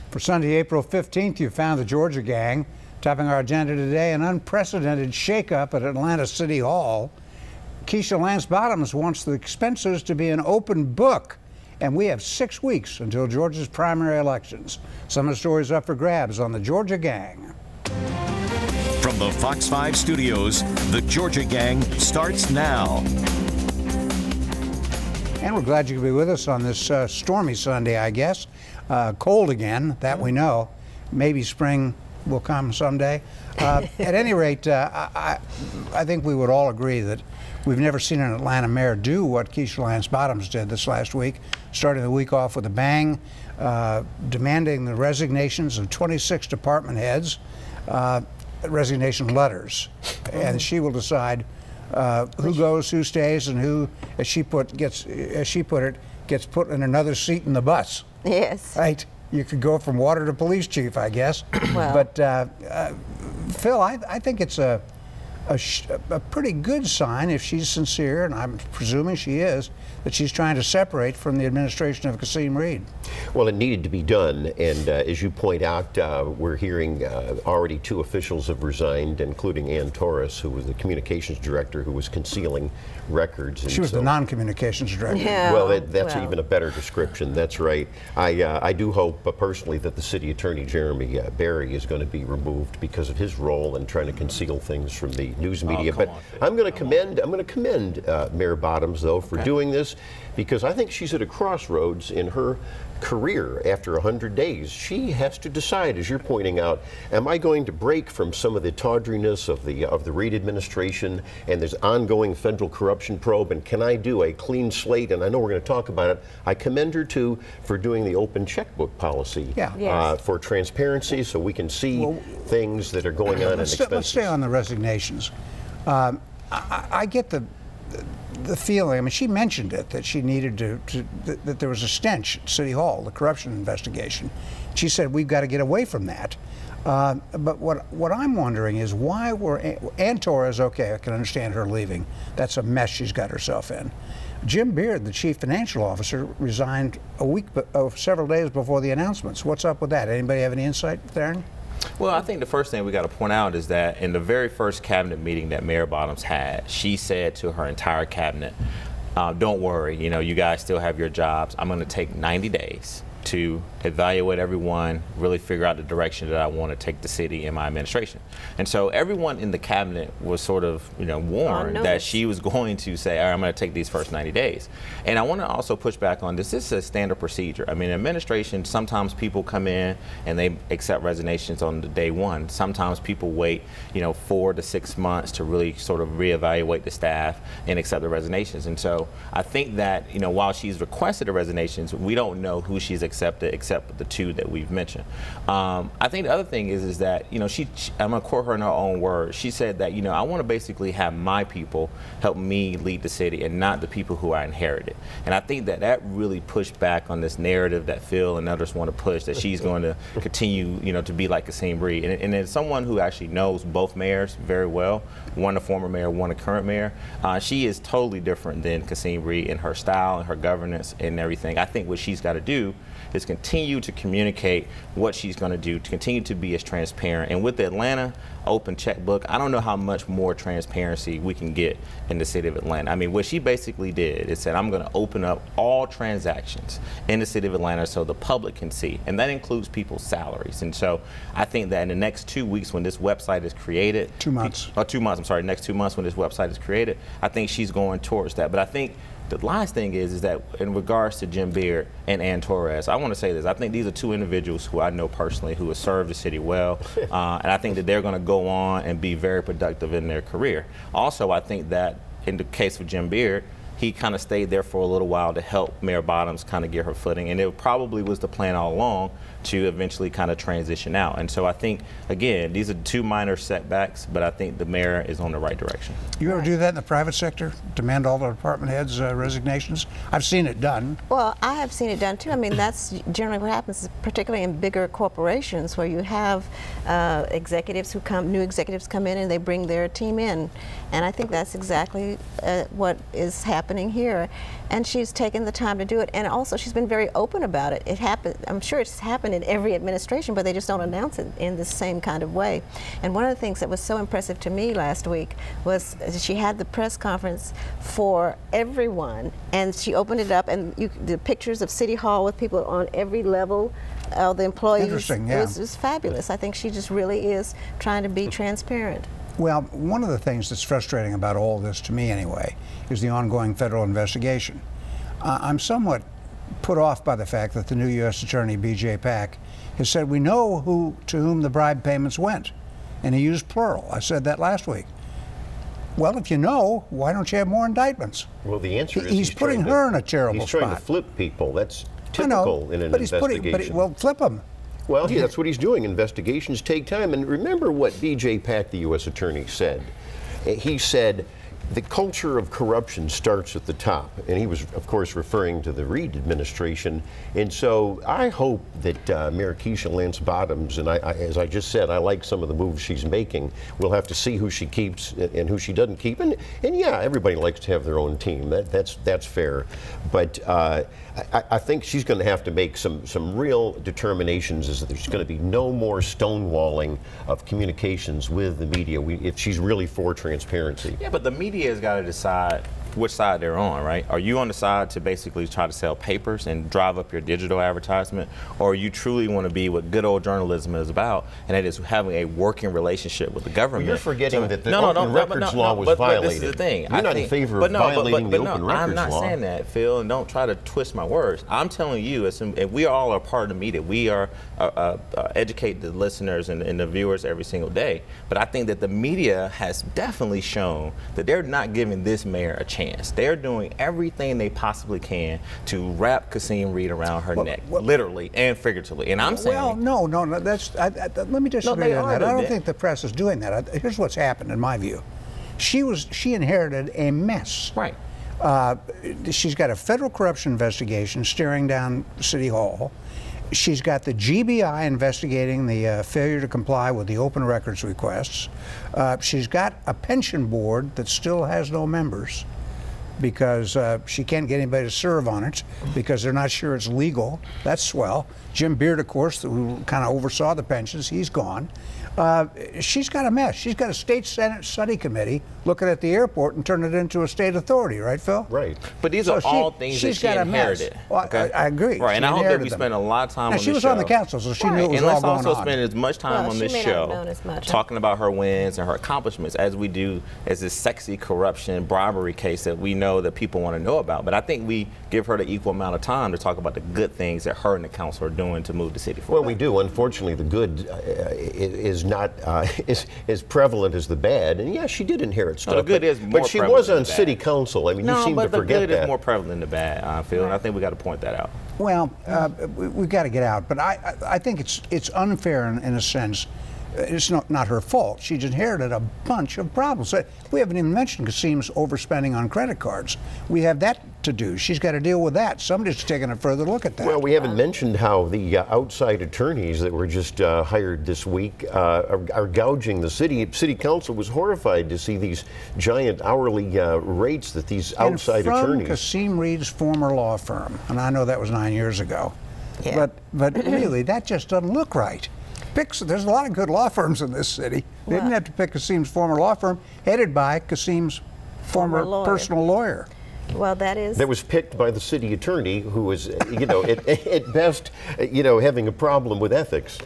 For Sunday, April 15th, you found the Georgia gang. Topping our agenda today, an unprecedented shakeup at Atlanta City Hall. Keisha Lance Bottoms wants the expenses to be an open book. And we have 6 weeks until Georgia's primary elections. Some of the stories up for grabs on the Georgia gang. From the Fox 5 studios, the Georgia gang starts now. And we're glad you could be with us on this stormy Sunday, I guess. Cold again, that we know. Maybe spring will come someday. At any rate, I think we would all agree that we've never seen an Atlanta mayor do what Keisha Lance Bottoms did this last week, starting the week off with a bang, demanding the resignations of 26 department heads, resignation letters, and she will decide who goes, who stays, and who, as she put it, gets put in another seat in the bus. Yes. Right. You could go from water to police chief, I guess. Well. But Phil, I think it's a pretty good sign if she's sincere, and I'm presuming she is, that she's trying to separate from the administration of Kasim Reed. Well, it needed to be done, and as you point out, we're hearing already 2 officials have resigned, including Ann Torres, who was the communications director who was concealing records. She was the non-communications director. Yeah, well, that's even a better description. That's right. I do hope personally that the city attorney, Jeremy Berry, is going to be removed because of his role in trying to conceal things from the news media. But I'm going to commend Mayor Bottoms, though, for doing this, because I think she's at a crossroads in her career after 100 days. She has to decide, as you're pointing out, am I going to break from some of the tawdriness of the Reid administration and this ongoing federal corruption probe, and can I do a clean slate? And I know we're going to talk about it. I commend her too for doing the open checkbook policy for transparency, so we can see things that are going on in expenses. Let's stay on the resignations. I get the feeling, I mean, she mentioned it, that she needed that there was a stench at City Hall, the corruption investigation. She said, we've got to get away from that. But what I'm wondering is why were Ann Torres, okay, I can understand her leaving. That's a mess she's got herself in. Jim Beard, the chief financial officer, resigned several days before the announcements. What's up with that? Anybody have any insight, Tharon? Well, I think the first thing we got to point out is that in the very first cabinet meeting that Mayor Bottoms had, she said to her entire cabinet, don't worry, you guys still have your jobs. I'm going to take 90 days to evaluate everyone, really figure out the direction that I want to take the city and my administration. And so everyone in the cabinet was sort of, warned that she was going to say, all right, I'm going to take these first 90 days. And I want to also push back on this. This is a standard procedure. I mean, administration, sometimes people come in and they accept resignations on the day one. Sometimes people wait, 4 to 6 months to really sort of reevaluate the staff and accept the resignations. And so I think that, while she's requested the resignations, we don't know who she's accepted except the 2 that we've mentioned. I think the other thing is that, I'm going to quote her in her own words. She said that, I want to basically have my people help me lead the city and not the people who I inherited. And I think that really pushed back on this narrative that Phil and others want to push, that she's going to continue, to be like Kasim Reed. And as someone who actually knows both mayors very well, one a former mayor, one a current mayor, she is totally different than Kasim Reed in her style and her governance and everything. I think what she's got to do is continue to communicate what she's going to do, to continue to be as transparent. And with the Atlanta open checkbook, I don't know how much more transparency we can get in the city of Atlanta. I mean, what she basically did is said, I'm going to open up all transactions in the city of Atlanta so the public can see, and that includes people's salaries. And so I think that in the next 2 weeks when this website is created, 2 months. Next 2 months when this website is created, I think she's going towards that. But I think the last thing is that in regards to Jim Beard and Ann Torres, I want to say this. I think these are 2 individuals who I know personally who have served the city well, and I think that they're going to go on and be very productive in their career. Also, I think that in the case of Jim Beard, he kind of stayed there for a little while to help Mayor Bottoms kind of get her footing, and it probably was the plan all along to eventually kind of transition out. And so I think, again, these are 2 minor setbacks, but I think the mayor is on the right direction. You ever do that in the private sector? Demand all the department heads resignations? I've seen it done. Well, I have seen it done too. I mean, that's generally what happens, particularly in bigger corporations where you have executives who new executives come in and they bring their team in. And I think that's exactly what is happening happening here, and she's taken the time to do it. And also, she's been very open about it. It happened. I'm sure it's happened in every administration, but they just don't announce it in the same kind of way. And one of the things that was so impressive to me last week was she had the press conference for everyone, and she opened it up, and the pictures of City Hall with people on every level. The employees. Interesting, yeah. It was fabulous. I think she just really is trying to be transparent. Well, one of the things that's frustrating about all this, to me anyway, is the ongoing federal investigation. I'm somewhat put off by the fact that the new U.S. Attorney, B.J. Pack, has said we know to whom the bribe payments went, and he used plural. I said that last week. Well, if you know, why don't you have more indictments? Well, the answer is he's putting her in a terrible spot. He's trying to flip people. That's typical in an investigation. Well, flip them. Well, yeah, that's what he's doing. Investigations take time. And remember what B.J. Pack, the U.S. Attorney, said. He said, the culture of corruption starts at the top. And he was, of course, referring to the Reid administration. And so I hope that Mayor Keisha Lance Bottoms, and as I just said, I like some of the moves she's making. We'll have to see who she keeps and who she doesn't keep. And yeah, everybody likes to have their own team. That's fair. But I think she's going to have to make some real determinations as that there's going to be no more stonewalling of communications with the media if she's really for transparency. Yeah, but the media has got to decide which side they're on, right? Are you on the side to basically try to sell papers and drive up your digital advertisement, or you truly want to be what good old journalism is about, and that is having a working relationship with the government? Well, you're forgetting that the open records law was violated. This is the thing. You're not in favor of violating the open records law. I'm not saying that, Phil, and don't try to twist my words. I'm telling you, if we all are part of the media, we are educate the listeners and the viewers every single day. But I think that the media has definitely shown that they're not giving this mayor a chance. They're doing everything they possibly can to wrap Kasim Reed around her neck, literally and figuratively. And I'm saying, well, no. Let me disagree on that. I don't think the press is doing that. Here's what's happened, in my view. She inherited a mess. Right. She's got a federal corruption investigation staring down City Hall. She's got the GBI investigating the failure to comply with the open records requests. She's got a pension board that still has no members because she can't get anybody to serve on it because they're not sure it's legal. That's swell. Jim Beard, of course, who kind of oversaw the pensions, he's gone. She's got a mess. She's got a state Senate study committee looking at the airport and turning it into a state authority, right, Phil? Right. But these are all things that she inherited. Well, okay? I agree. Right, and I hope that we spend a lot of time on this show. She was on the council, so she knew it was all going on. And let's also spend as much time on this show talking about her wins and her accomplishments as we do as this sexy corruption bribery case that we know that people want to know about. But I think we give her the equal amount of time to talk about the good things that her and the council are doing to move the city forward. Well, we do. Unfortunately, the good is not as prevalent as the bad. And yeah, she did inherit stuff. No, the good is more but she was on city council. I mean, you seem to forget that. No, but the good is more prevalent than the bad, I feel, and I think we got to point that out. Well, we've got to get out. But I think it's unfair in a sense. It's not her fault. She's inherited a bunch of problems. We haven't even mentioned Kasim's overspending on credit cards. We have that to do. She's got to deal with that. Somebody's taking a further look at that. Well, we haven't mentioned how the outside attorneys that were just hired this week are gouging the city. City Council was horrified to see these giant hourly rates that these outside attorneys. From Kasim Reed's former law firm, and I know that was 9 years ago. Yeah. But really, that just doesn't look right. There's a lot of good law firms in this city. They didn't have to pick Kasim's former law firm, headed by Kasim's former personal lawyer. Well, that was picked by the city attorney, who was, at best, having a problem with ethics.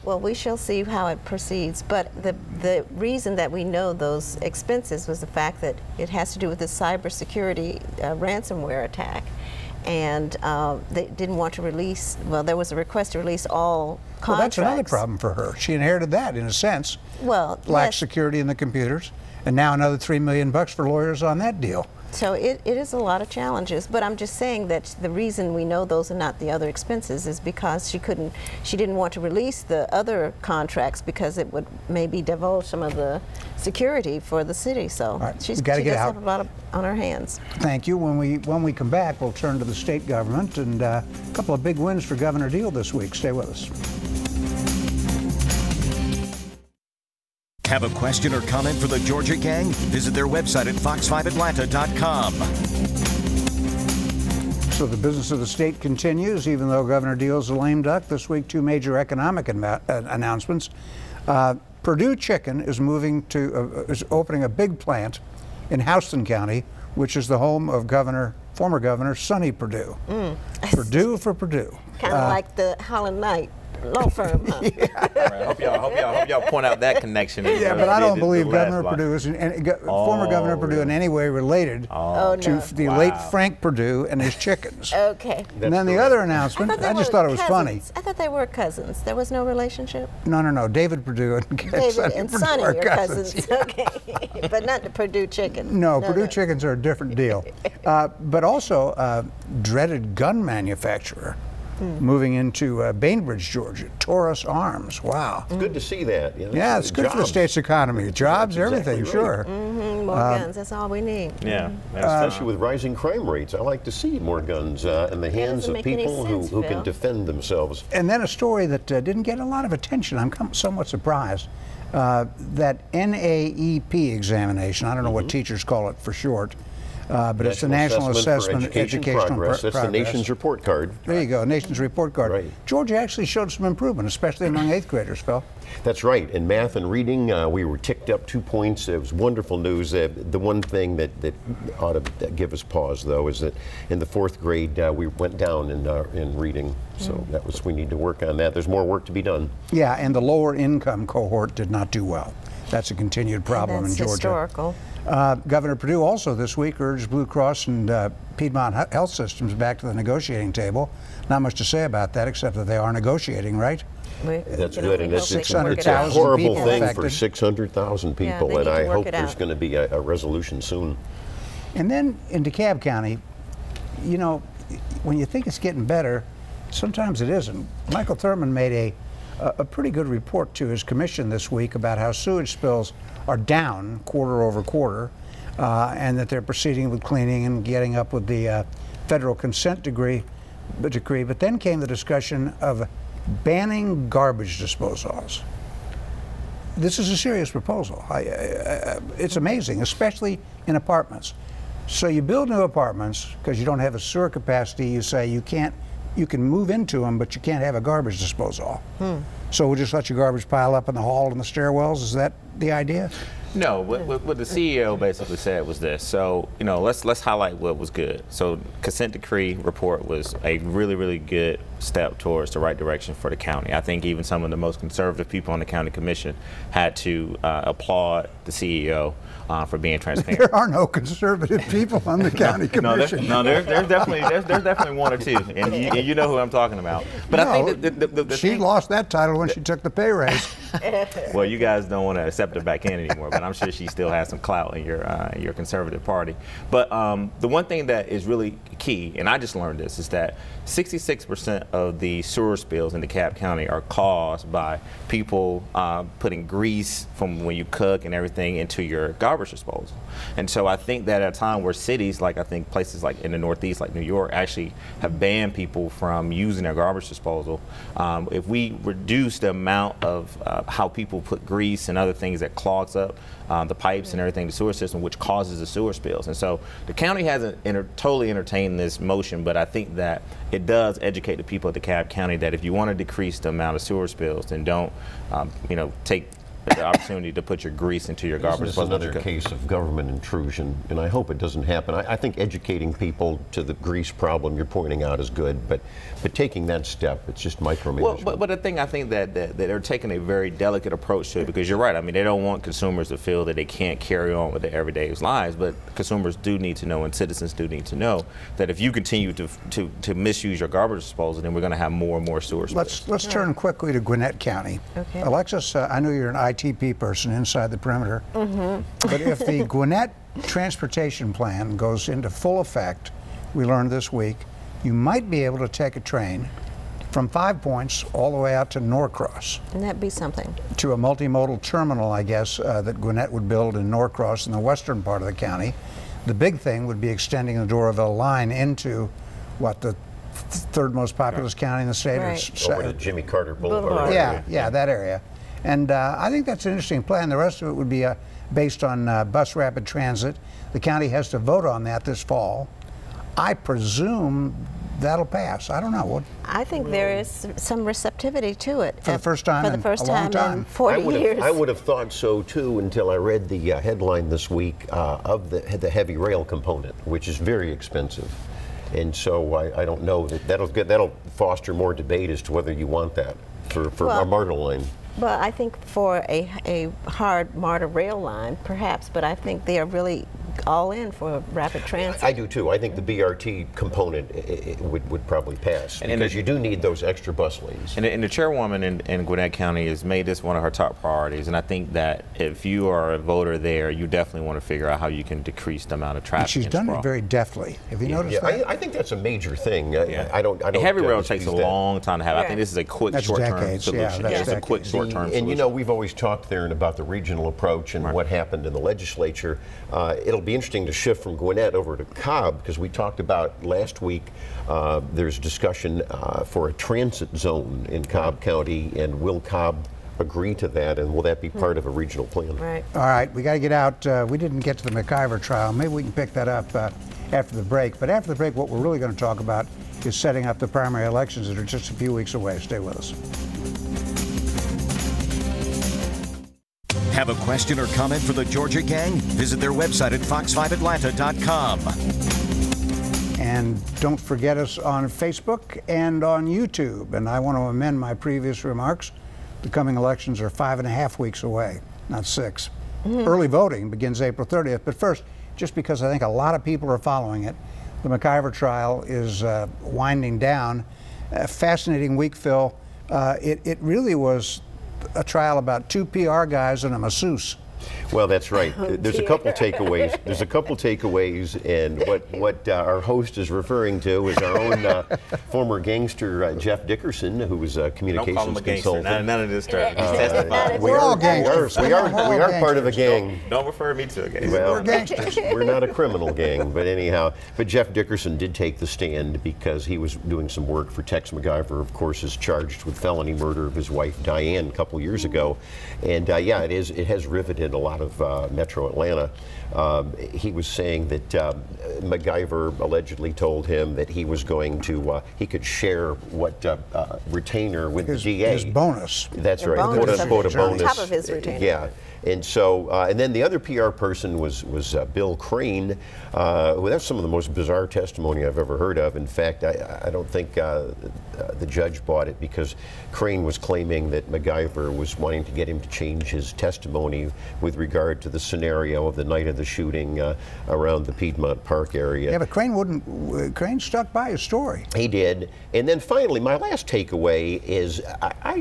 Well, we shall see how it proceeds. But the reason that we know those expenses was the fact that it has to do with the cybersecurity ransomware attack. And they didn't want to release, well, there was a request to release all contracts. Well, that's another problem for her. She inherited that, in a sense. Well, lacked security in the computers. And now another $3 million for lawyers on that deal. So it is a lot of challenges, but I'm just saying that the reason we know those are not the other expenses is because she didn't want to release the other contracts because it would maybe divulge some of the security for the city. So she does have a lot on her hands. Thank you. When we come back, we'll turn to the state government and a couple of big wins for Governor Deal this week. Stay with us. Have a question or comment for the Georgia Gang? Visit their website at fox5atlanta.com. So the business of the state continues, even though Governor Deal's a lame duck. This week, two major economic announcements. Purdue Chicken is is opening a big plant in Houston County, which is the home of former Governor Sonny Perdue. Purdue for Purdue. Kind of like the Holland Knight law firm, huh? Right, hope y'all point out that connection. Yeah, but I don't believe Governor Perdue is former Governor Perdue in any way related to the late Frank Perdue and his chickens. Okay. And then the other announcement, I just thought it was funny. I thought they were cousins. There was no relationship? No. David Perdue and Sonny are are cousins. Yeah. Okay. But not the Purdue chicken. No, Purdue chickens are a different deal. But also, dreaded gun manufacturer. Moving into Bainbridge, Georgia, Taurus Arms. Wow. It's good to see that. Yeah, it's good for the state's economy. Jobs, everything, exactly right. Sure. More guns, that's all we need. Yeah. Especially with rising crime rates. I like to see more guns in the hands of people who can defend themselves. And then a story that didn't get a lot of attention. I'm somewhat surprised. That NAEP examination, I don't know what teachers call it for short, but it's the National Assessment for Educational Progress. That's the nation's report card. There you go, nation's report card. Right. Georgia actually showed some improvement, especially among 8th graders, Phil. That's right. In math and reading, we were ticked up 2 points. It was wonderful news. The one thing that ought to give us pause, though, is that in the 4th grade, we went down in reading. So we need to work on that. There's more work to be done. Yeah, and the lower income cohort did not do well. That's a continued problem in Georgia. Historical. Governor Perdue also this week urged Blue Cross and Piedmont Health Systems back to the negotiating table. Not much to say about that, except that they are negotiating, right? That's good, and it's a 600,000 horrible thing affected. For 600,000 people, and I hope there's going to be a resolution soon. And then in DeKalb County, you know, when you think it's getting better, sometimes it isn't. Michael Thurman made a pretty good report to his commission this week about how sewage spills are down quarter over quarter, and that they're proceeding with cleaning and getting up with the federal consent decree. But then came the discussion of banning garbage disposals. This is a serious proposal. It's amazing, especially in apartments. So you build new apartments because you don't have a sewer capacity. You say you can move into them, but you can't have a garbage disposal. So we'll just let your garbage pile up in the hall and the stairwells. Is that the idea? No, what the CEO basically said was this. So, you know, let's highlight what was good. So, consent decree report was a really, really good step towards the right direction for the county. I think even some of the most conservative people on the county commission had to applaud the CEO for being transparent. There are no conservative people on the county commission. There's definitely one or two, and you know who I'm talking about. But no, I think she lost that title when she took the pay raise. Well, you guys don't want to accept her back in anymore, but I'm sure she still has some clout in your conservative party. But the one thing that is really key, and I just learned this, is that 66% of the sewer spills in DeKalb County are caused by people putting grease from when you cook and everything into your garbage disposal. And so I think that at a time where cities, like I think places like in the Northeast, like New York, actually have banned people from using their garbage disposal, if we reduce the amount of how people put grease and other things that clogs up the pipes and everything, the sewer system, which causes the sewer spills. And so the county hasn't totally entertained this motion, but I think that it does educate the people of DeKalb County that if you want to decrease the amount of sewer spills, then don't, take the opportunity to put your grease into your garbage. This is another case of government intrusion, and I hope it doesn't happen. I think educating people to the grease problem you're pointing out is good, but taking that step, it's just micromanagement. Well, but the thing, I think that they're taking a very delicate approach to it, because you're right. I mean, they don't want consumers to feel that they can't carry on with their everyday lives, but consumers do need to know, and citizens do need to know, that if you continue to misuse your garbage disposal, then we're going to have more and more sewer spills. Let's turn quickly to Gwinnett County. Okay. Alexis, I know you're an ITP person inside the perimeter, but if the Gwinnett transportation plan goes into full effect, we learned this week, you might be able to take a train from 5 Points all the way out to Norcross. And that'd be something. To a multimodal terminal, I guess, that Gwinnett would build in Norcross in the western part of the county. The big thing would be extending the Doraville line into, what, the third most populous county in the state? Right. Over to Jimmy Carter Boulevard. Yeah, that area. And I think that's an interesting plan. The rest of it would be based on bus rapid transit. The county has to vote on that this fall. I presume that'll pass. I don't know. I think there is some receptivity to it. For the first time in a long time. In 40 years. I would have thought so too until I read the headline this week of the heavy rail component, which is very expensive. And so I don't know that'll foster more debate as to whether you want that for our MARTA line. Well, I think for a hard MARTA rail line, perhaps, but I think they are really all in for rapid transit. I do too. I think the BRT component would probably pass, because you do need those extra bus lanes. And the chairwoman in Gwinnett County has made this one of her top priorities, and I think that if you are a voter there, you definitely want to figure out how you can decrease the amount of traffic. And she's done it very deftly. Have you noticed that? I think that's a major thing. I don't heavy rail takes a long time to have. I think this is a quick short-term solution. That's a quick short-term solution. And you know, we've always talked, Tharon, about the regional approach and what happened in the legislature. It'll be interesting to shift from Gwinnett over to Cobb, because we talked about last week there's discussion for a transit zone in Cobb County, and will Cobb agree to that, and will that be part of a regional plan? Right. All right, we got to get out. We didn't get to the McIver trial. Maybe we can pick that up after the break. But after the break, what we're really going to talk about is setting up the primary elections that are just a few weeks away. Stay with us. Have a question or comment for the Georgia Gang? Visit their website at fox5atlanta.com. And don't forget us on Facebook and on YouTube. And I want to amend my previous remarks. The coming elections are 5.5 weeks away, not 6. Early voting begins April 30th. But first, just because I think a lot of people are following it, the McIver trial is winding down. A fascinating week, Phil. It really was a trial about 2 PR guys and a masseuse. Well, that's right. There's a couple takeaways. And what our host is referring to is our own former gangster, Jeff Dickerson, who was a communications consultant. None of this stuff. We're all gangsters. We are part of a gang. Don't refer me to a gang. Well, We're gangsters. We're not a criminal gang, but anyhow. But Jeff Dickerson did take the stand because he was doing some work for Tex McIver, of course, is charged with felony murder of his wife Diane a couple years ago. And yeah, it has riveted a lot of Metro Atlanta. He was saying that McIver allegedly told him that he was going to, he could share what retainer with the DA. His bonus. That's right, quote unquote a bonus. On top of his retainer. Yeah. And so, and then the other PR person was Bill Crane. That's some of the most bizarre testimony I've ever heard of. In fact, I don't think the judge bought it, because Crane was claiming that McIver was wanting to get him to change his testimony with regard to the scenario of the night of the shooting around the Piedmont Park area. Yeah, but Crane stuck by his story. He did. And then finally, my last takeaway is,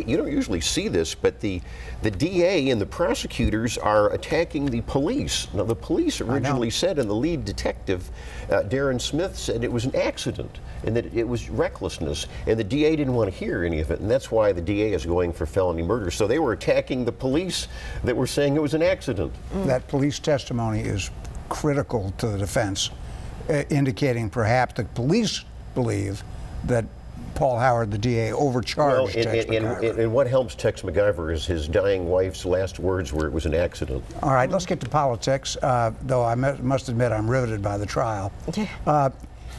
you don't usually see this, but the DA and the prosecutors are attacking the police. Now, the police originally said, and the lead detective, Darren Smith, said it was an accident and that it was recklessness, and the DA didn't want to hear any of it, and that's why the DA is going for felony murder. So they were attacking the police that were saying it was an accident. That police testimony is critical to the defense, indicating perhaps the police believe that Paul Howard, the DA, overcharged Tex McIver. And what helps Tex McIver is his dying wife's last words were, it was an accident. All right, let's get to politics, though I must admit I'm riveted by the trial.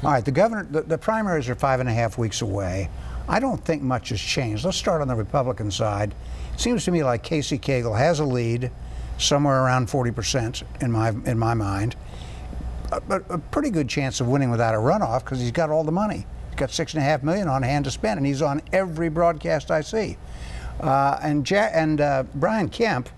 All right, the primaries are 5.5 weeks away. I don't think much has changed. Let's start on the Republican side. It seems to me like Casey Cagle has a lead, somewhere around 40% in my mind. A pretty good chance of winning without a runoff, because he's got all the money. He's got $6.5 million on hand to spend, and he's on every broadcast I see. And Brian Kemp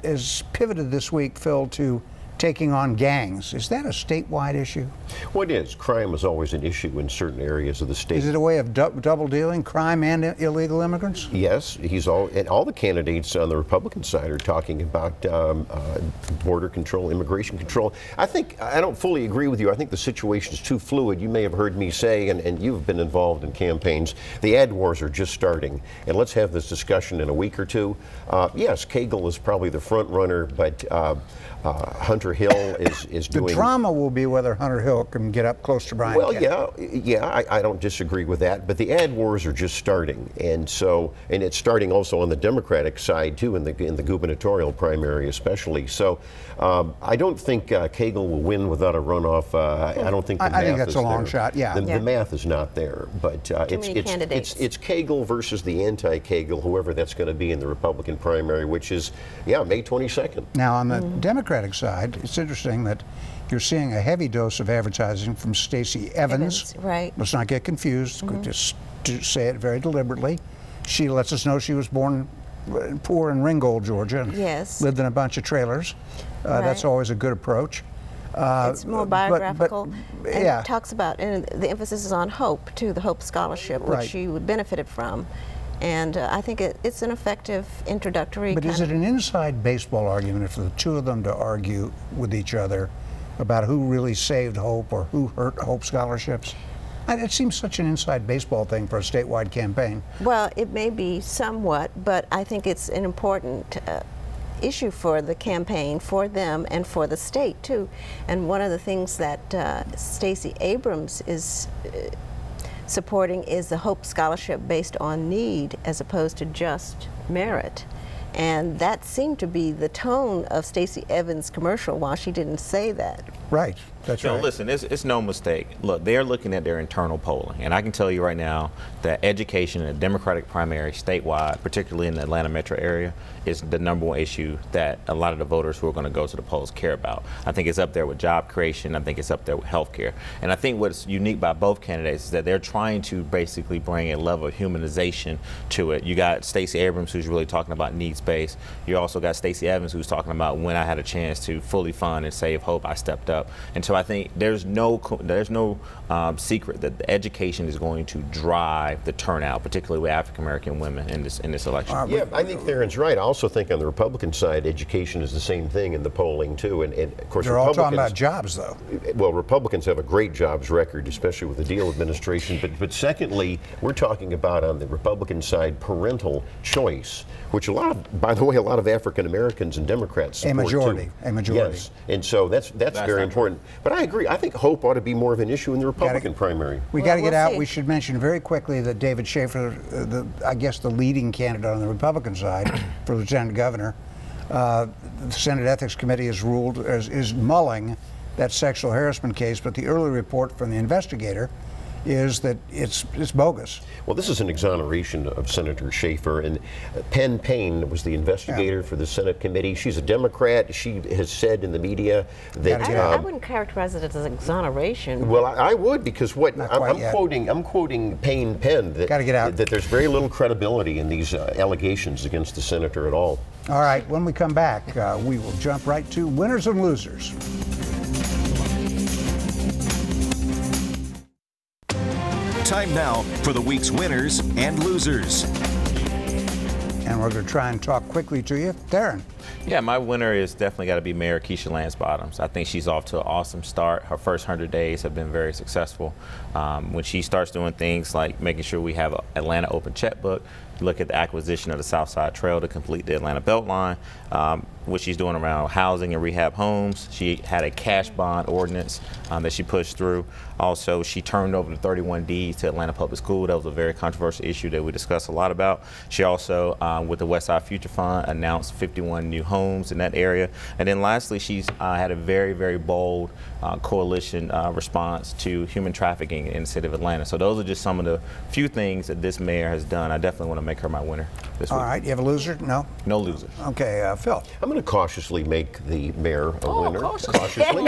is pivoted this week, Phil, to taking on gangs. Is that a statewide issue? Well, it is. Crime is always an issue in certain areas of the state. Is it a way of double dealing, crime and illegal immigrants? Yes, and all the candidates on the Republican side are talking about border control, immigration control. I don't fully agree with you. I think the situation is too fluid. You may have heard me say, and you've been involved in campaigns, the ad wars are just starting. And let's have this discussion in a week or two. Yes, Cagle is probably the front runner, but Hunter Hunter Hill is doing. The drama will be whether Hunter Hill can get up close to Brian. Well, Kemp. I don't disagree with that, but the ad wars are just starting, and it's starting also on the Democratic side too, in the gubernatorial primary especially. So I don't think Cagle will win without a runoff. I don't think. I think that's a long shot. Yeah, the math is not there, but it's Cagle versus the anti-Cagle, whoever that's going to be in the Republican primary, which is May 22nd. Now on the Democratic side, it's interesting that you're seeing a heavy dose of advertising from Stacey Evans. Right. Let's not get confused. Just to say it very deliberately. She lets us know she was born poor in Ringgold, Georgia. And yes. Lived in a bunch of trailers. Right. That's always a good approach. It's more biographical, and yeah. it talks about, and the emphasis is on hope too, the Hope Scholarship, which she benefited from. And I think it's an effective introductory. But is it an inside baseball argument for the two of them to argue with each other about who really saved Hope or who hurt Hope scholarships? It seems such an inside baseball thing for a statewide campaign. Well, it may be somewhat, but I think it's an important issue for the campaign, for them, and for the state too. And one of the things that Stacey Abrams is supporting is the Hope Scholarship based on need as opposed to just merit. And that seemed to be the tone of Stacey Evans' commercial while she didn't say that. Right, that's right. Listen, it's no mistake. Look, they're looking at their internal polling, and I can tell you right now that education in a Democratic primary statewide, particularly in the Atlanta metro area, is the #1 issue that a lot of the voters who are going to go to the polls care about. I think it's up there with job creation. I think it's up there with health care. And I think what's unique by both candidates is that they're trying to basically bring a level of humanization to it. You got Stacey Abrams, who's really talking about needs-based. You also got Stacey Evans, who's talking about when I had a chance to fully fund and save Hope, I stepped up. And so I think there's no secret that the education is going to drive the turnout, particularly with African American women in this election. Yeah, I think Tharon's right. I also think on the Republican side, education is the same thing in the polling too. And of course, they're all talking about jobs, though. Well, Republicans have a great jobs record, especially with the Deal administration. But secondly, we're talking about on the Republican side parental choice, which by the way, a lot of African Americans and Democrats support a majority. Yes, and so that's very important. But I agree. I think hope ought to be more of an issue in the Republican primary. We got to get out. We should mention very quickly that David Schaefer, I guess the leading candidate on the Republican side for lieutenant governor, the Senate Ethics Committee has ruled is mulling that sexual harassment case, but the early report from the investigator is that it's bogus. Well, this is an exoneration of Senator Schaefer, and Penn Payne was the investigator for the Senate committee. She's a Democrat. She has said in the media that I wouldn't characterize it as an exoneration. Well, I would, because I'm quoting Penn that there's very little credibility in these allegations against the senator at all. All right, when we come back, we will jump right to winners and losers. Time now for the week's winners and losers. And we're going to try and talk quickly to you. Tharon. Yeah, my winner is definitely got to be Mayor Keisha Lance Bottoms. I think she's off to an awesome start. Her first 100 days have been very successful. When she starts doing things like making sure we have an Atlanta open checkbook, look at the acquisition of the South Side Trail to complete the Atlanta Beltline, what she's doing around housing and rehab homes. She had a cash bond ordinance that she pushed through. Also, she turned over the 31 deeds to Atlanta Public School. That was a very controversial issue that we discussed a lot about. She also, with the West Side Future Fund, announced 51 new homes in that area. And then lastly, she's had a very, very bold coalition response to human trafficking in the city of Atlanta. So those are just some of the few things that this mayor has done. I definitely want to make her my winner this week. All right, you have a loser? No? No losers. Okay, Phil. I'm going to cautiously make the mayor a winner. Cautiously?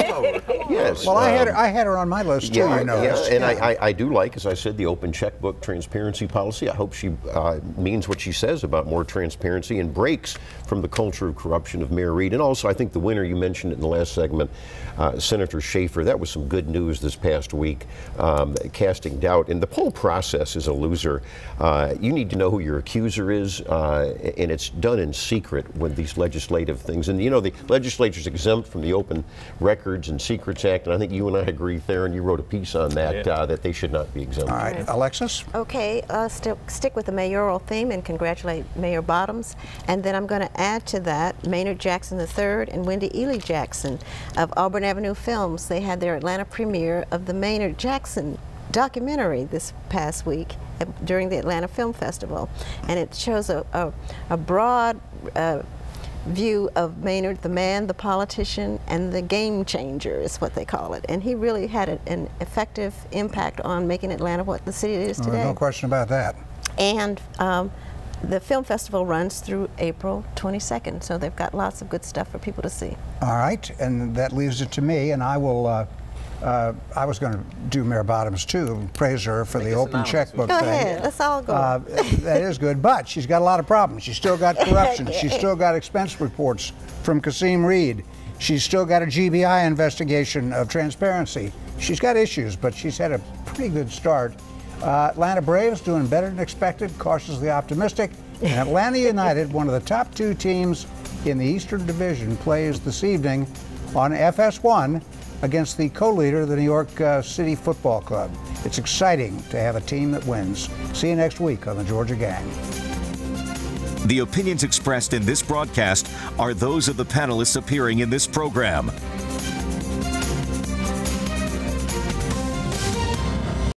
Yes. Well, I had her on my list too, you know. Yeah, and I do like, as I said, the open checkbook transparency policy. I hope she means what she says about more transparency and breaks from the culture of corruption of Mayor Reed. And also, I think the winner, you mentioned it in the last segment, Senator Schaefer, that was some good news this past week, casting doubt. And the poll process is a loser. You need to know who your accuser is and it's done in secret when these legislative things, and you know, the legislature's exempt from the Open Records and Secrets Act, and I think you and I agree, Tharon, you wrote a piece on that, that they should not be exempt. All right, Alexis? Okay, stick with the mayoral theme and congratulate Mayor Bottoms. And then I'm going to add to that Maynard Jackson III and Wendy Ely Jackson of Auburn Avenue Films. They had their Atlanta premiere of the Maynard Jackson documentary this past week during the Atlanta Film Festival. And it shows a broad view of Maynard, the man, the politician, and the game changer is what they call it. And he really had an effective impact on making Atlanta what the city it is today. No question about that. And the film festival runs through April 22nd, so they've got lots of good stuff for people to see. All right, and that leaves it to me, and I will. I was going to do Mayor Bottoms too, praise her for the open checkbook thing. Go ahead, let's all go. That is good, but she's got a lot of problems. She's still got corruption. She's still got expense reports from Kasim Reed. She's still got a GBI investigation of transparency. She's got issues, but she's had a pretty good start. Atlanta Braves doing better than expected, cautiously optimistic. And Atlanta United, one of the top 2 teams in the Eastern Division, plays this evening on FS1 against the co-leader, the New York City Football Club. It's exciting to have a team that wins. See you next week on the Georgia Gang. The opinions expressed in this broadcast are those of the panelists appearing in this program.